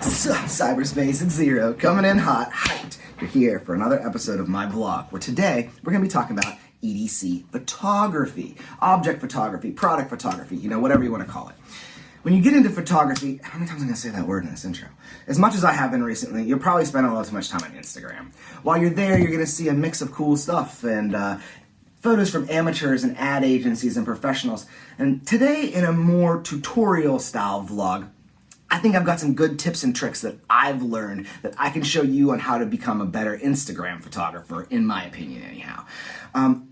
Sup, cyberspace, it's Zero, coming in hot, hyped. You're here for another episode of my vlog, where today we're going to be talking about EDC photography, object photography, product photography, whatever you want to call it. When you get into photography, how many times am I going to say that word in this intro? As much as I have been recently, you'll probably spend a little too much time on Instagram. While you're there, you're going to see a mix of cool stuff and photos from amateurs and ad agencies and professionals. And today, in a more tutorial style vlog, I think I've got some good tips and tricks that I've learned that I can show you on how to become a better Instagram photographer, in my opinion anyhow.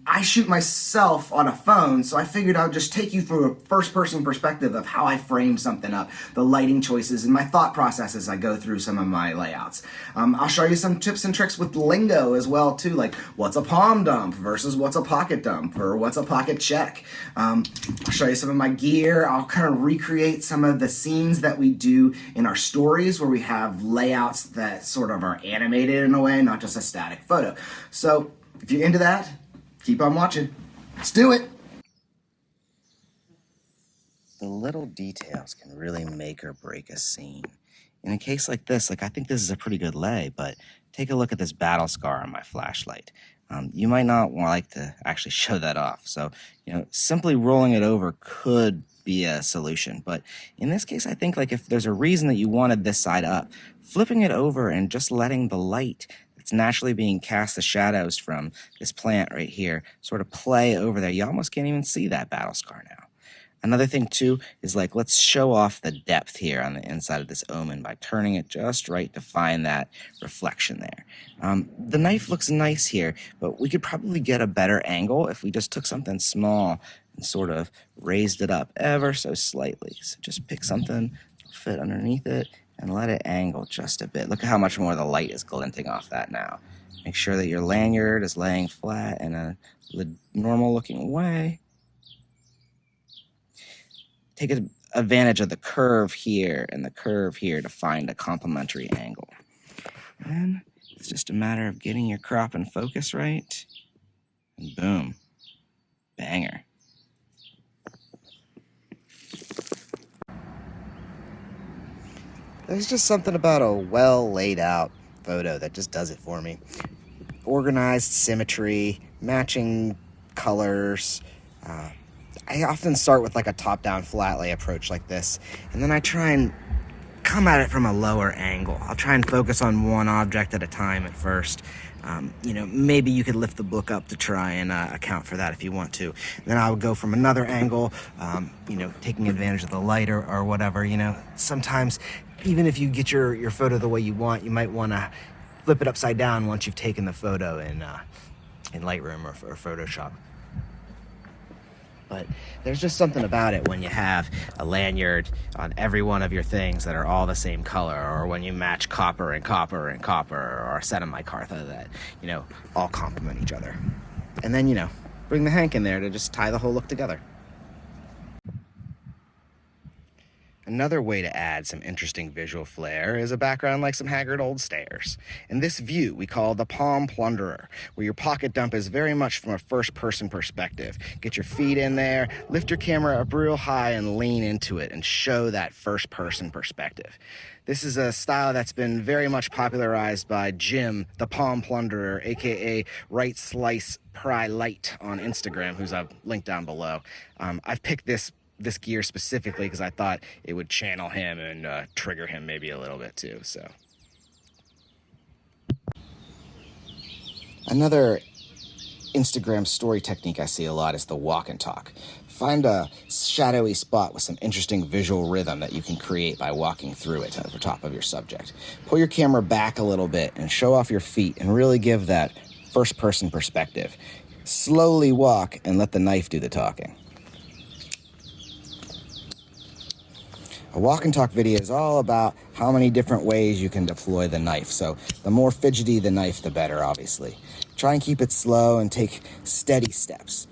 I shoot myself on a phone, so I figured I'd just take you through a first-person perspective of how I frame something up, the lighting choices, and my thought process as I go through some of my layouts. I'll show you some tips and tricks with lingo as well, too, like what's a palm dump versus what's a pocket dump, or what's a pocket check. I'll show you some of my gear. I'll kind of recreate some of the scenes that we do in our stories where we have layouts that sort of are animated in a way, not just a static photo. So if you're into that, keep on watching. Let's do it. The little details can really make or break a scene. In a case like this, I think this is a pretty good lay, but take a look at this battle scar on my flashlight. You might not like to actually show that off. So, simply rolling it over could be a solution. But in this case, I think if there's a reason that you wanted this side up, flipping it over and just letting the light it's naturally being cast, the shadows from this plant right here, sort of play over there. You almost can't even see that battle scar now. Another thing too is let's show off the depth here on the inside of this omen by turning it just right to find that reflection there. The knife looks nice here, but we could probably get a better angle if we just took something small and sort of raised it up ever so slightly. So just pick something, fit underneath it, and let it angle just a bit. Look at how much more the light is glinting off that now. Make sure that your lanyard is laying flat in a normal looking way. Take advantage of the curve here and the curve here to find a complementary angle. And it's just a matter of getting your crop and focus right. And boom, banger. There's just something about a well laid out photo that just does it for me. Organized symmetry, matching colors. I often start with a top-down flat lay approach like this, and then I try and come at it from a lower angle. I'll try and focus on one object at a time at first. Maybe you could lift the book up to try and account for that if you want to. Then I would go from another angle, taking advantage of the light or whatever. Sometimes even if you get your photo the way you want, you might want to flip it upside down once you've taken the photo in Lightroom or Photoshop. But there's just something about it when you have a lanyard on every one of your things that are all the same color, or when you match copper and copper and copper, or a set of micarta that, all complement each other. And then, bring the hank in there to just tie the whole look together. Another way to add some interesting visual flair is a background like some haggard old stairs. In this view, we call the palm plunderer, where your pocket dump is very much from a first-person perspective. Get your feet in there, lift your camera up real high and lean into it and show that first-person perspective. This is a style that's been very much popularized by Jim, the palm plunderer, aka Right Slice Pry Light on Instagram, who's I've linked down below. I've picked this gear specifically because I thought it would channel him and trigger him maybe a little bit too. So another Instagram story technique I see a lot is the walk and talk. Find a shadowy spot with some interesting visual rhythm that you can create by walking through it at the top of your subject. Pull your camera back a little bit and show off your feet and really give that first person perspective. Slowly walk and let the knife do the talking. A walk and talk video is all about how many different ways you can deploy the knife. So the more fidgety the knife, the better, obviously. Try and keep it slow and take steady steps.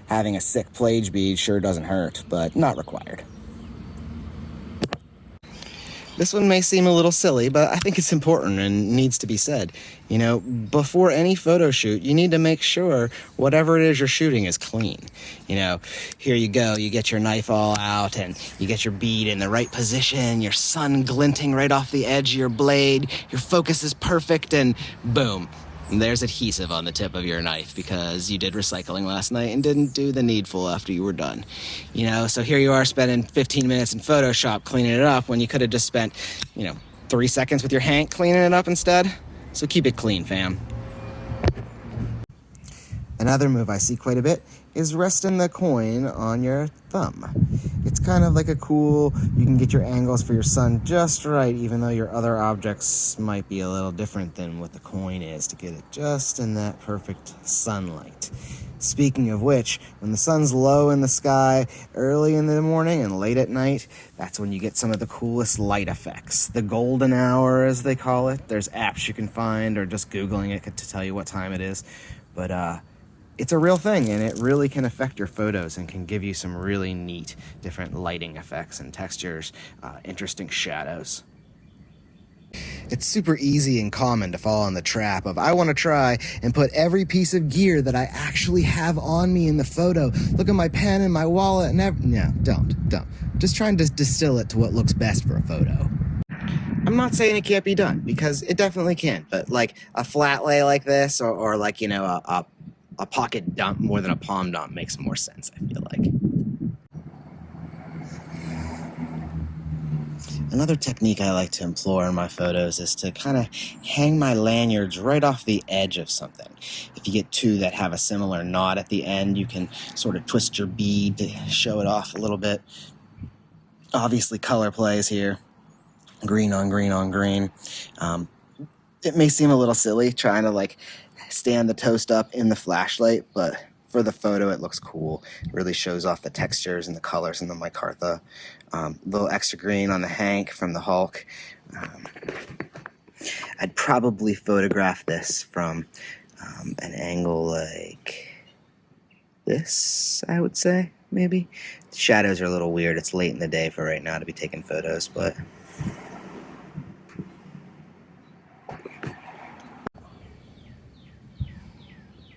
Having a sick plage bead sure doesn't hurt, but not required. This one may seem a little silly, but I think it's important and needs to be said. You know, before any photo shoot, you need to make sure whatever it is you're shooting is clean. You know, here you go, you get your knife all out and you get your bead in the right position, your sun glinting right off the edge of your blade, your focus is perfect, and boom. There's adhesive on the tip of your knife because you did recycling last night and didn't do the needful after you were done. You know, so here you are spending 15 minutes in Photoshop cleaning it up when you could have just spent, 3 seconds with your Hank cleaning it up instead. So keep it clean, fam. Another move I see quite a bit is resting the coin on your thumb. It's kind of like a cool, you can get your angles for your sun just right, even though your other objects might be a little different than what the coin is, to get it just in that perfect sunlight. Speaking of which, when the sun's low in the sky early in the morning and late at night, that's when you get some of the coolest light effects. The golden hour, as they call it. There's apps you can find, or just Googling it to tell you what time it is. But it's a real thing, and it really can affect your photos and can give you some really neat different lighting effects and textures, interesting shadows. It's super easy and common to fall in the trap of, I want to try and put every piece of gear that I actually have on me in the photo. Look at my pen and my wallet and no, don't. Just try and distill it to what looks best for a photo. I'm not saying it can't be done, because it definitely can, but like a flat lay like this, or like, a pocket dump more than a palm dump makes more sense, I feel like. Another technique I like to employ in my photos is to kind of hang my lanyards right off the edge of something. If you get two that have a similar knot at the end, you can sort of twist your bead to show it off a little bit. Obviously, color plays here. Green on green on green. It may seem a little silly trying to stand the toast up in the flashlight, but for the photo it looks cool. It really shows off the textures and the colors in the micarta. Little extra green on the Hank from the Hulk. I'd probably photograph this from an angle like this, I would say, maybe. The shadows are a little weird. It's late in the day for right now to be taking photos, but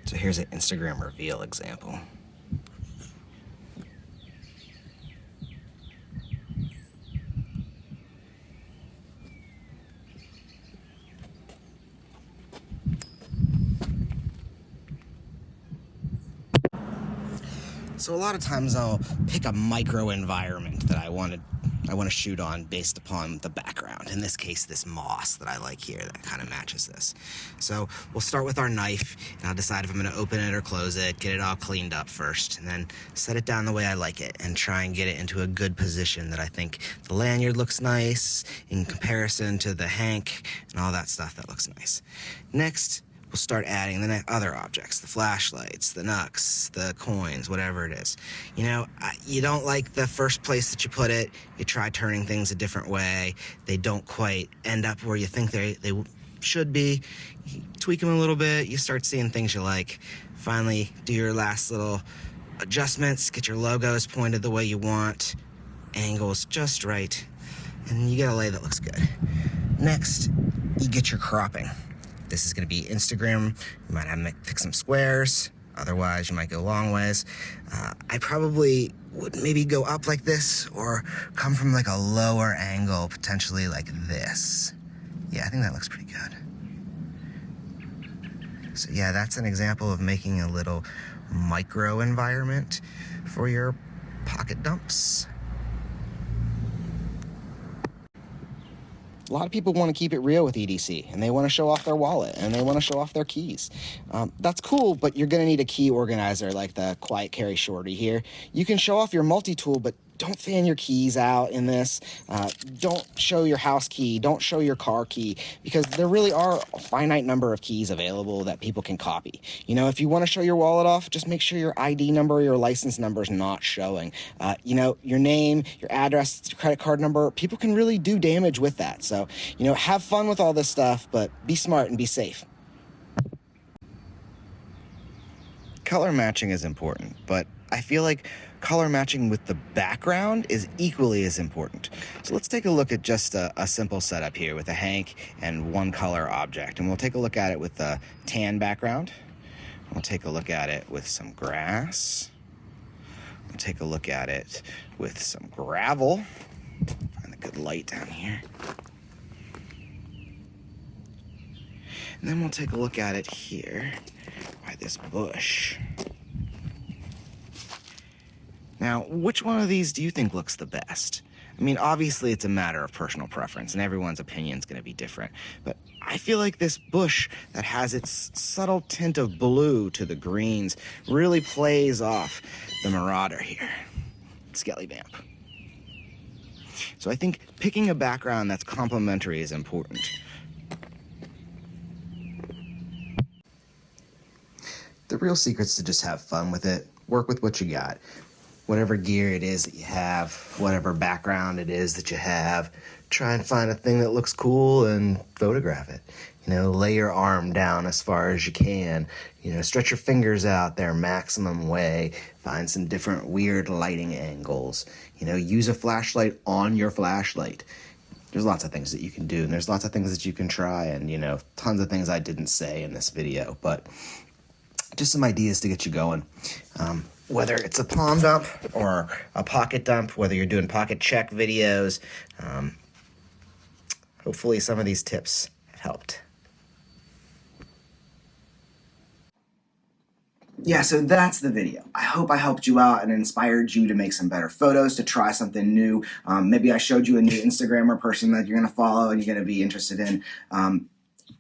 so here's an Instagram reveal example. So a lot of times I'll pick a micro environment that I want to shoot on based upon the background. In this case, this moss that I like here that kind of matches this. So we'll start with our knife, and I'll decide if I'm going to open it or close it, get it all cleaned up first, and then set it down the way I like it and try and get it into a good position that I think the lanyard looks nice in comparison to the Hank and all that stuff that looks nice. Next, we'll start adding the other objects, the flashlights, the knucks, the coins, whatever it is. You don't like the first place that you put it. You try turning things a different way. They don't quite end up where you think they should be. You tweak them a little bit. You start seeing things you like. Finally, do your last little adjustments. Get your logos pointed the way you want. Angles just right. And you get a lay that looks good. Next, you get your cropping. This is going to be Instagram. You might have to pick some squares. Otherwise, you might go long ways. I probably would maybe go up like this or come from like a lower angle, potentially like this. Yeah, I think that looks pretty good. So yeah, that's an example of making a little micro environment for your pocket dumps. A lot of people want to keep it real with EDC, and they want to show off their wallet, and they want to show off their keys. That's cool, but you're going to need a key organizer like the Quiet Carry Shorty here. You can show off your multi-tool, but don't fan your keys out in this. Don't show your house key. Don't show your car key, because there really are a finite number of keys available that people can copy. If you want to show your wallet off, just make sure your ID number or your license number is not showing. Your name, your address, your credit card number, people can really do damage with that. So, have fun with all this stuff, but be smart and be safe. Color matching is important, but I feel like color matching with the background is equally as important. So let's take a look at just a simple setup here with a Hank and one color object. And we'll take a look at it with a tan background. We'll take a look at it with some grass. We'll take a look at it with some gravel. Find a good light down here. And then we'll take a look at it here by this bush. Now, which one of these do you think looks the best? I mean, obviously it's a matter of personal preference and everyone's opinion is going to be different, but I feel like this bush that has its subtle tint of blue to the greens really plays off the Marauder here, Skelly Vamp. So I think picking a background that's complementary is important. The real secret's to just have fun with it, work with what you got. Whatever gear it is that you have, whatever background it is that you have, try and find a thing that looks cool and photograph it. You know, lay your arm down as far as you can. You know, stretch your fingers out their maximum way. Find some different weird lighting angles. You know, use a flashlight on your flashlight. There's lots of things that you can do, and there's lots of things that you can try, and, you know, tons of things I didn't say in this video, but just some ideas to get you going. Whether it's a palm dump or a pocket dump, whether you're doing pocket check videos, hopefully some of these tips have helped. Yeah, so that's the video. I hope I helped you out and inspired you to make some better photos, to try something new. Maybe I showed you a new Instagrammer person that you're going to follow and you're going to be interested in.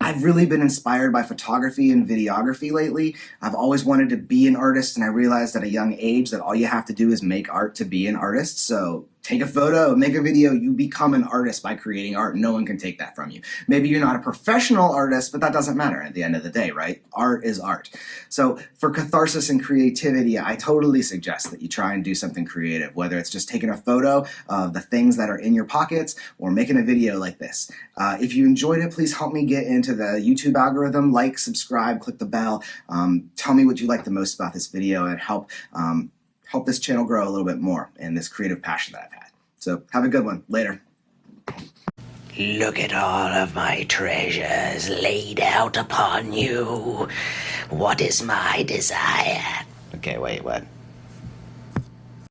I've really been inspired by photography and videography lately. I've always wanted to be an artist, and I realized at a young age that all you have to do is make art to be an artist. So take a photo, make a video, you become an artist by creating art. No one can take that from you. Maybe you're not a professional artist, but that doesn't matter at the end of the day, right? Art is art. So for catharsis and creativity, I totally suggest that you try and do something creative, whether it's just taking a photo of the things that are in your pockets or making a video like this. If you enjoyed it, please help me get into the YouTube algorithm. Like, subscribe, click the bell. Tell me what you like the most about this video and help this channel grow a little bit more and this creative passion that I've had. So have a good one. Later. Look at all of my treasures laid out upon you. What is my desire? Okay, wait, what?